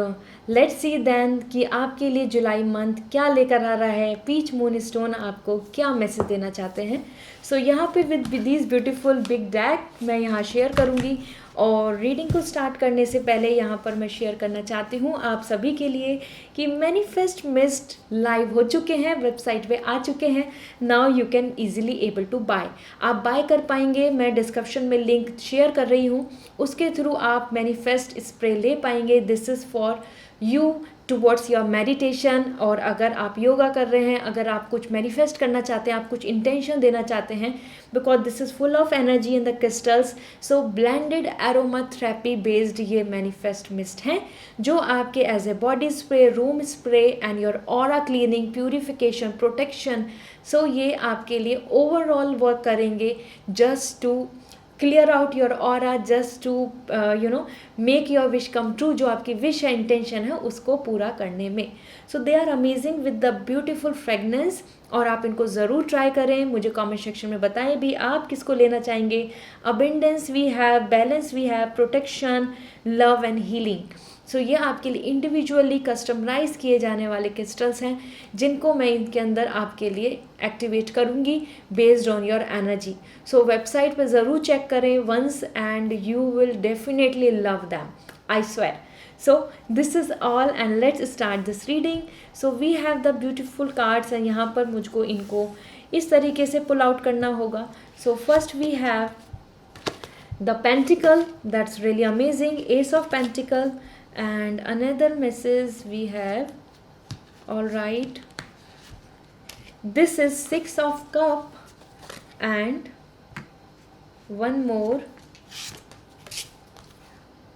let's see then कि आपके लिए जुलाई मंथ क्या लेकर आ रहा है. पीच मून स्टोन आपको क्या मैसेज देना चाहते हैं. सो यहाँ पे with this beautiful big deck मैं यहाँ शेयर करूँगी. और रीडिंग को स्टार्ट करने से पहले यहाँ पर मैं शेयर करना चाहती हूँ आप सभी के लिए कि मैनिफेस्ट मिस्ट लाइव हो चुके हैं, वेबसाइट पे आ चुके हैं. Now you can easily able to buy, आप बाय कर पाएंगे. मैं डिस्क्रिप्शन में लिंक शेयर कर रही हूँ, उसके थ्रू आप मैनिफेस्ट स्प्रे ले पाएंगे. This is for you towards your meditation. और अगर आप योगा कर रहे हैं, अगर आप कुछ मैनिफेस्ट करना चाहते हैं, आप कुछ इंटेंशन देना चाहते हैं, because this is full of energy in the crystals. So blended aroma therapy based ये मैनिफेस्ट मिस्ट हैं जो आपके as a body spray, room spray and your aura cleaning, purification, protection. So ये आपके लिए ओवरऑल वर्क करेंगे just to clear out your aura, just to make your wish come true. जो आपकी विश है, इंटेंशन है, उसको पूरा करने में. So they are amazing with the beautiful fragrance और आप इनको ज़रूर ट्राई करें. मुझे कमेंट सेक्शन में बताएं भी आप किसको लेना चाहेंगे. Abundance we have, balance we have, protection, love and healing. So ये आपके लिए इंडिविजुअली कस्टमाइज किए जाने वाले क्रिस्टल्स हैं जिनको मैं इनके अंदर आपके लिए एक्टिवेट करूँगी based on your energy. So website पे ज़रूर चेक करें once and you will definitely love them, I swear. So this is all and let's start this reading. So we have the beautiful cards and यहाँ पर मुझको इनको इस तरीके से पुल आउट करना होगा. So first we have the Pentacle, that's really amazing, Ace of Pentacle, and another message we have, all right, this is Six of Cup and one more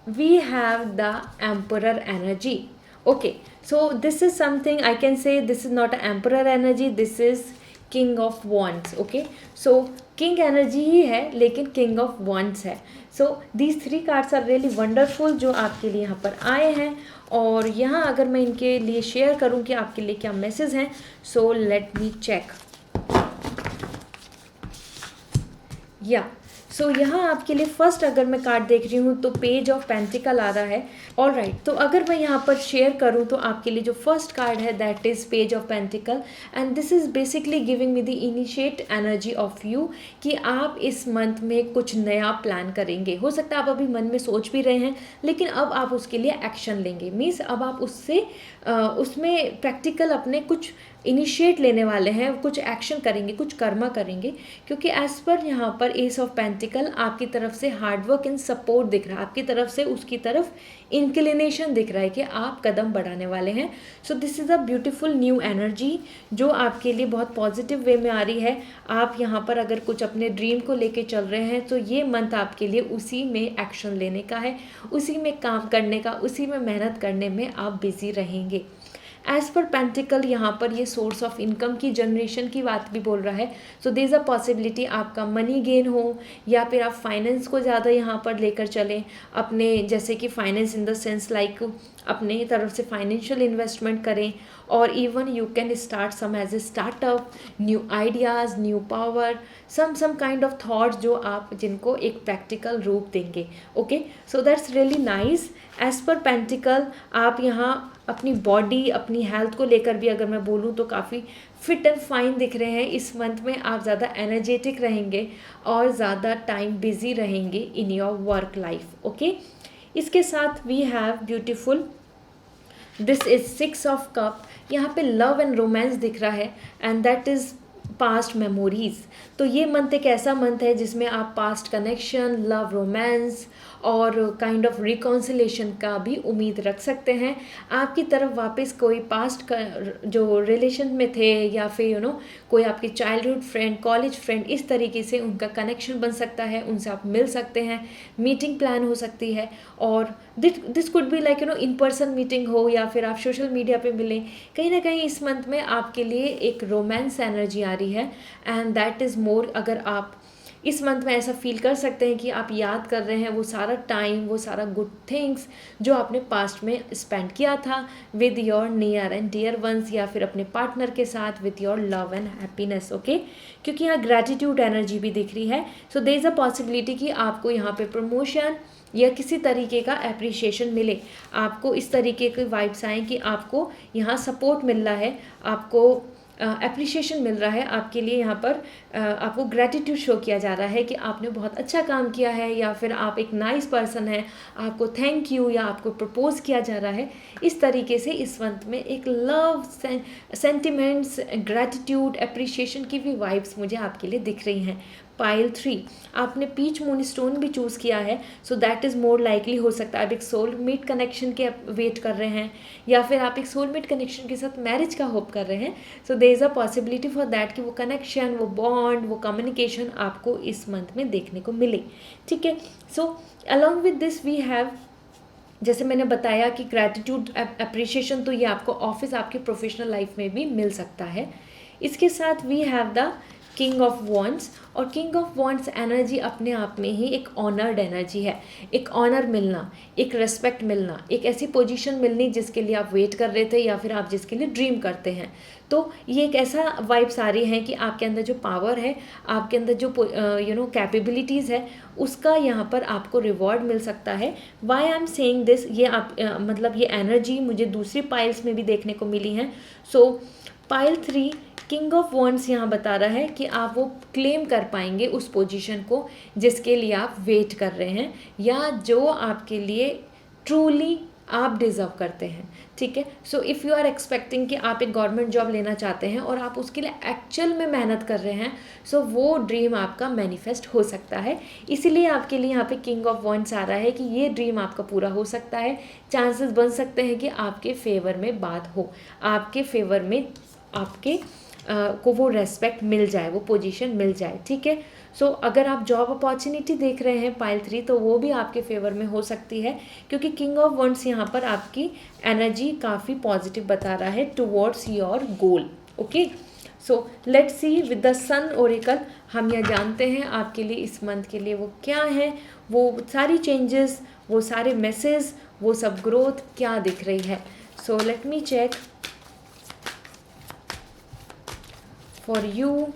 we have the Emperor energy. Okay, so this is something I can say, this is not an Emperor energy, this is King of Wands. Okay, so King energy ही है लेकिन King of Wands है. So these three cards are really wonderful जो आपके लिए यहाँ पर आए हैं. और यहाँ अगर मैं इनके लिए शेयर करूँ कि आपके लिए क्या मैसेज हैं, सो लेट मी चेक. या सो यहाँ आपके लिए फर्स्ट अगर मैं कार्ड देख रही हूँ तो पेज ऑफ पेंटिकल आ रहा है. ऑल राइट, तो अगर मैं यहाँ पर शेयर करूँ तो आपके लिए जो फर्स्ट कार्ड है that is page of pentacle and this is basically giving me the initiate energy of you कि आप इस मंथ में कुछ नया प्लान करेंगे. हो सकता है आप अभी मन में सोच भी रहे हैं लेकिन अब आप उसके लिए एक्शन लेंगे. मीन्स अब आप उसमें प्रैक्टिकल अपने कुछ इनिशिएट लेने वाले हैं, कुछ एक्शन करेंगे, कुछ कर्मा करेंगे. क्योंकि एज पर यहाँ पर एस ऑफ पेंटिकल आपकी तरफ से हार्डवर्क एंड सपोर्ट दिख रहा है, आपकी तरफ से उसकी तरफ इंक्लिनेशन दिख रहा है कि आप कदम बढ़ाने वाले हैं. So this is a beautiful new energy जो आपके लिए बहुत पॉजिटिव वे में आ रही है. आप यहाँ पर अगर कुछ अपने ड्रीम को लेके चल रहे हैं तो ये मंथ आपके लिए उसी में एक्शन लेने का है, उसी में काम करने का, उसी में मेहनत करने में आप बिजी रहेंगे. एज़ पर पेंटिकल यहाँ पर ये सोर्स ऑफ इनकम की जनरेशन की बात भी बोल रहा है. So there is a possibility आपका मनी गेन हो या फिर आप फाइनेंस को ज़्यादा यहाँ पर लेकर चलें अपने, जैसे कि finance in the sense like अपने तरफ से फाइनेंशियल इन्वेस्टमेंट करें, और even you can start some as a startup, new ideas, new power, some kind of thoughts जो आप जिनको एक प्रैक्टिकल रूप देंगे। Okay, so that's really nice. As per pentacle आप यहाँ अपनी बॉडी, अपनी हेल्थ को लेकर भी अगर मैं बोलूँ तो काफ़ी फिट एंड फाइन दिख रहे हैं। इस मंथ में आप ज़्यादा एनर्जेटिक रहेंगे और ज़्यादा टाइम बिजी रहेंगे in your work life. Okay, इसके साथ we have beautiful, this is 6 of cup. यहाँ पे लव एंड रोमांस दिख रहा है, and that is past memories. तो ये मंथ एक ऐसा मंथ है जिसमें आप पास्ट कनेक्शन, लव, रोमांस और काइंड ऑफ रिकॉन्सिलेशन का भी उम्मीद रख सकते हैं। आपकी तरफ वापस कोई पास्ट का जो रिलेशन में थे, या फिर कोई आपके चाइल्डहुड फ्रेंड, कॉलेज फ्रेंड, इस तरीके से उनका कनेक्शन बन सकता है, उनसे आप मिल सकते हैं, मीटिंग प्लान हो सकती है। और this could be like in person meeting हो, या फिर आप सोशल मीडिया पे मिलें। कहीं ना कहीं इस मंथ में आपके लिए एक रोमांस एनर्जी आ रही है, एंड दैट इज़ मोर। अगर आप इस मंथ में ऐसा फील कर सकते हैं कि आप याद कर रहे हैं वो सारा टाइम, वो सारा गुड थिंग्स जो आपने पास्ट में स्पेंड किया था with your near and dear ones, या फिर अपने पार्टनर के साथ with your love and happiness. Okay, क्योंकि यहाँ ग्रैटिट्यूड एनर्जी भी दिख रही है। So there is a possibility कि आपको यहाँ पे प्रमोशन या किसी तरीके का अप्रिशिएशन मिले। आपको इस तरीके के वाइब्स आएँ कि आपको यहाँ सपोर्ट मिल रहा है, आपको अप्रिशिएशन मिल रहा है, आपके लिए यहाँ पर आपको ग्रैटिट्यूड शो किया जा रहा है कि आपने बहुत अच्छा काम किया है, या फिर आप एक नाइस पर्सन हैं, आपको थैंक यू या आपको प्रपोज किया जा रहा है। इस तरीके से इस मंथ में एक लव, सेंटिमेंट्स, ग्रैटिट्यूड, अप्रिशिएशन की भी वाइब्स मुझे आपके लिए दिख रही हैं। पाइल 3, आपने पीच मून स्टोन भी चूज़ किया है, so that is more likely हो सकता है आप एक सोलमेट कनेक्शन के वेट कर रहे हैं, या फिर आप एक सोलमेट कनेक्शन के साथ मैरिज का होप कर रहे हैं। So there is a possibility for that कि वो कनेक्शन, वो बॉन्ड, वो कम्युनिकेशन आपको इस मंथ में देखने को मिले। ठीक है, so along with this we have, जैसे मैंने बताया कि ग्रैटिट्यूड, अप्रिशिएशन, तो ये आपको ऑफिस, आपके प्रोफेशनल लाइफ में भी मिल सकता है। इसके साथ we have the king of wands, और किंग ऑफ वॉन्ड्स एनर्जी अपने आप में ही एक ऑनर्ड एनर्जी है। एक ऑनर मिलना, एक रेस्पेक्ट मिलना, एक ऐसी पोजीशन मिलनी जिसके लिए आप वेट कर रहे थे, या फिर आप जिसके लिए ड्रीम करते हैं। तो ये एक ऐसा वाइब्स आ रही हैं कि आपके अंदर जो पावर है, आपके अंदर जो कैपेबिलिटीज़ है, उसका यहाँ पर आपको रिवॉर्ड मिल सकता है। Why I am saying this, ये आप मतलब ये एनर्जी मुझे दूसरी पाइल्स में भी देखने को मिली हैं। So pile 3 king of wands यहाँ बता रहा है कि आप वो क्लेम कर पाएंगे उस पोजीशन को जिसके लिए आप वेट कर रहे हैं, या जो आपके लिए ट्रूली आप डिज़र्व करते हैं। ठीक है, so if you are expecting कि आप एक गवर्नमेंट जॉब लेना चाहते हैं और आप उसके लिए एक्चुअल में मेहनत कर रहे हैं, सो वो ड्रीम आपका मैनिफेस्ट हो सकता है। इसीलिए आपके लिए यहाँ पे किंग ऑफ वॉन्ड्स आ रहा है कि ये ड्रीम आपका पूरा हो सकता है। चांसेस बन सकते हैं कि आपके फेवर में बात हो, आपके फेवर में आपके को वो रेस्पेक्ट मिल जाए, वो पोजीशन मिल जाए। ठीक है, सो अगर आप जॉब अपॉर्चुनिटी देख रहे हैं पाइल 3, तो वो भी आपके फेवर में हो सकती है, क्योंकि किंग ऑफ वॉन्ड्स यहाँ पर आपकी एनर्जी काफ़ी पॉजिटिव बता रहा है towards your goal. Okay, so let's see with the sun oracle, हम यह जानते हैं आपके लिए इस मंथ के लिए वो क्या है, वो सारी चेंजेस, वो सारे मैसेज, वो सब ग्रोथ क्या दिख रही है। So let me check for you.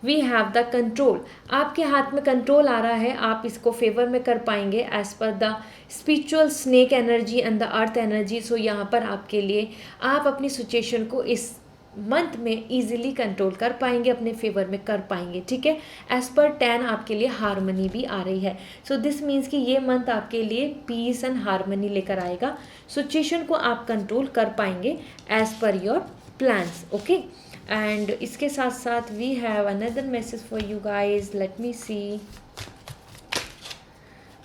We have the control, आपके हाथ में कंट्रोल आ रहा है, आप इसको फेवर में कर पाएंगे as per the spiritual snake energy and the earth energy. So यहाँ पर आपके लिए आप अपनी सिचुएशन को इस मंथ में इजीली कंट्रोल कर पाएंगे, अपने फेवर में कर पाएंगे। ठीक है, एज पर 10 आपके लिए हारमनी भी आ रही है। सो दिस मीन्स कि ये मंथ आपके लिए पीस एंड हारमनी लेकर आएगा, सिचुएशन को आप कंट्रोल कर पाएंगे as per your plans. Okay, and इसके साथ साथ we have another message for you guys, let me see.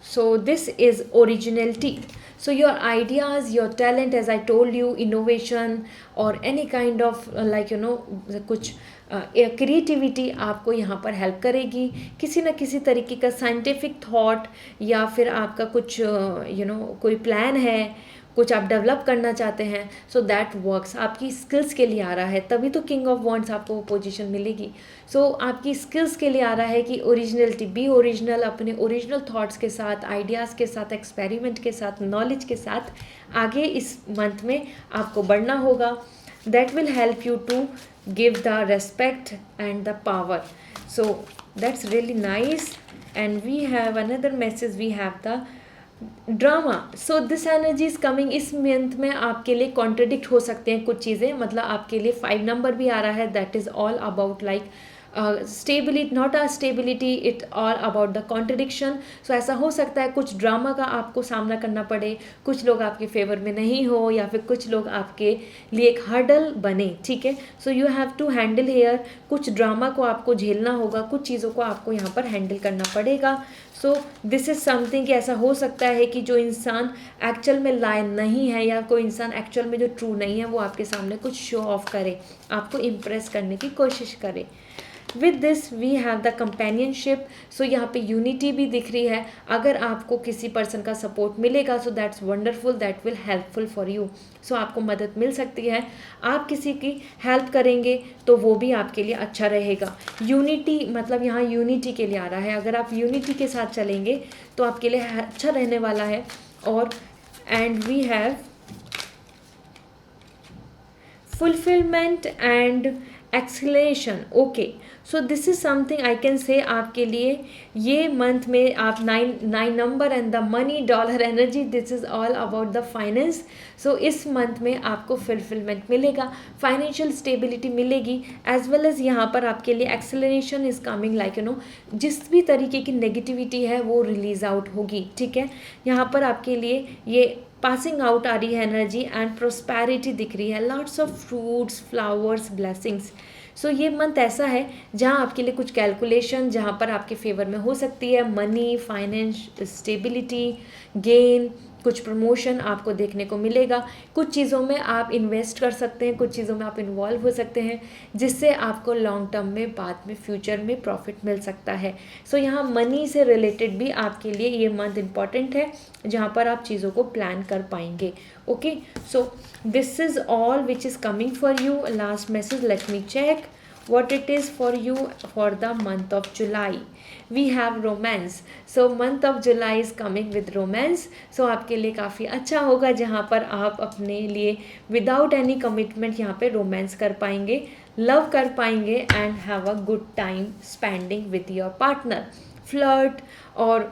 So this is originality, so your ideas, your talent, as I told you, innovation or any kind of like कुछ creativity आपको यहाँ पर help करेगी। किसी न किसी तरीके का साइंटिफिक थॉट, या फिर आपका कुछ कोई प्लान है, कुछ आप डेवलप करना चाहते हैं, सो दैट वर्क्स, आपकी स्किल्स के लिए आ रहा है, तभी तो किंग ऑफ वॉन्ड्स आपको वो पोजीशन मिलेगी। सो आपकी स्किल्स के लिए आ रहा है कि ओरिजिनलिटी, बी ओरिजिनल, अपने ओरिजिनल थॉट्स के साथ, आइडियाज़ के साथ, एक्सपेरिमेंट के साथ, नॉलेज के साथ आगे इस मंथ में आपको बढ़ना होगा। That will help you to give the respect and the power. So that's really nice. And we have another message, we have the drama. So this energy is coming, इस month में आपके लिए contradict हो सकते हैं कुछ चीज़ें, मतलब आपके लिए 5 नंबर भी आ रहा है, that is all about like stability, not a stability, it all about the contradiction. So ऐसा हो सकता है कुछ ड्रामा का आपको सामना करना पड़े, कुछ लोग आपके फेवर में नहीं हो, या फिर कुछ लोग आपके लिए एक हर्डल बने, ठीक है। So you have to handle here, कुछ ड्रामा को आपको झेलना होगा, कुछ चीज़ों को आपको यहाँ पर हैंडल करना पड़ेगा। सो दिस इज़ समथिंग कि ऐसा हो सकता है कि जो इंसान एक्चुअल में लायन नहीं है, या कोई इंसान एक्चुअल में जो ट्रू नहीं है, वो आपके सामने कुछ शो ऑफ करे, आपको इम्प्रेस करने की कोशिश करे। With this we have the companionship. So यहाँ पे यूनिटी भी दिख रही है, अगर आपको किसी पर्सन का सपोर्ट मिलेगा, so that's wonderful, that will helpful for you. So आपको मदद मिल सकती है, आप किसी की हेल्प करेंगे तो वो भी आपके लिए अच्छा रहेगा। यूनिटी, मतलब यहाँ यूनिटी के लिए आ रहा है, अगर आप यूनिटी के साथ चलेंगे तो आपके लिए अच्छा रहने वाला है। और and we have fulfilment and acceleration. Okay, so this is something I can say आपके लिए ये मंथ में आप 9 number and the money dollar energy, this is all about the finance. So इस मंथ में आपको फुलफिलमेंट मिलेगा, फाइनेंशियल स्टेबिलिटी मिलेगी, एज वेल एज यहाँ पर आपके लिए acceleration is coming, like you know, जिस भी तरीके की नेगेटिविटी है वो रिलीज आउट होगी, ठीक है। यहाँ पर आपके लिए ये पासिंग आउट आ रही है एनर्जी, एंड प्रोस्पैरिटी दिख रही है, lots of fruits, flowers, blessings. So ये मंथ ऐसा है जहाँ आपके लिए कुछ कैलकुलेशन जहाँ पर आपके फेवर में हो सकती है, मनी, फाइनेंस, स्टेबिलिटी, गेन, कुछ प्रमोशन आपको देखने को मिलेगा, कुछ चीज़ों में आप इन्वेस्ट कर सकते हैं, कुछ चीज़ों में आप इन्वॉल्व हो सकते हैं, जिससे आपको लॉन्ग टर्म में, बाद में, फ्यूचर में प्रॉफिट मिल सकता है। सो यहाँ मनी से रिलेटेड भी आपके लिए ये मंथ इम्पॉर्टेंट है, जहाँ पर आप चीज़ों को प्लान कर पाएंगे। Okay, so this is all which is coming for you. Last message, let me check what it is for you for the month of July. We have romance. So month of July is coming with romance. So आपके लिए काफ़ी अच्छा होगा, जहाँ पर आप अपने लिए विदाउट एनी कमिटमेंट यहाँ पे रोमांस कर पाएंगे, लव कर पाएंगे, and have a good time spending with your partner. Flirt और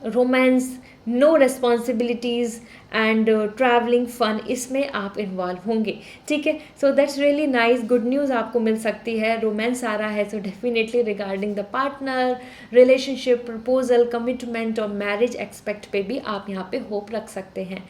romance, no responsibilities and travelling fun, इसमें आप इन्वॉल्व होंगे, ठीक है। So that's really nice, good news आपको मिल सकती है, रोमांस आ रहा है। So definitely regarding the partner, relationship, proposal, commitment और मैरिज एक्सपेक्ट पे भी आप यहाँ पे होप रख सकते हैं।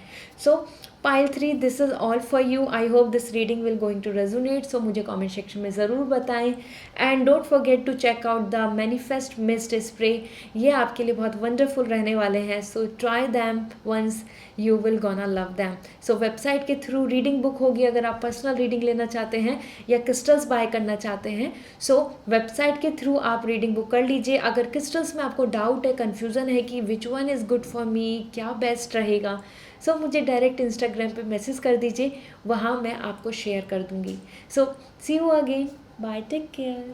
So pile 3, this is all for you. I hope this reading will going to resonate. So मुझे कमेंट सेक्शन में ज़रूर बताएं, and don't forget to check out the manifest mist spray, ये आपके लिए बहुत वंडरफुल रहने वाले हैं। So try them once, you will gonna love them. So website के थ्रू रीडिंग बुक होगी, अगर आप पर्सनल रीडिंग लेना चाहते हैं या क्रिस्टल्स बाय करना चाहते हैं, सो वेबसाइट के थ्रू आप रीडिंग बुक कर लीजिए। अगर क्रिस्टल्स में आपको डाउट है, कन्फ्यूज़न है कि which one is good for me, क्या बेस्ट रहेगा, सो मुझे डायरेक्ट इंस्टाग्राम पे मैसेज कर दीजिए, वहाँ मैं आपको शेयर कर दूँगी। So see you again, bye, take care.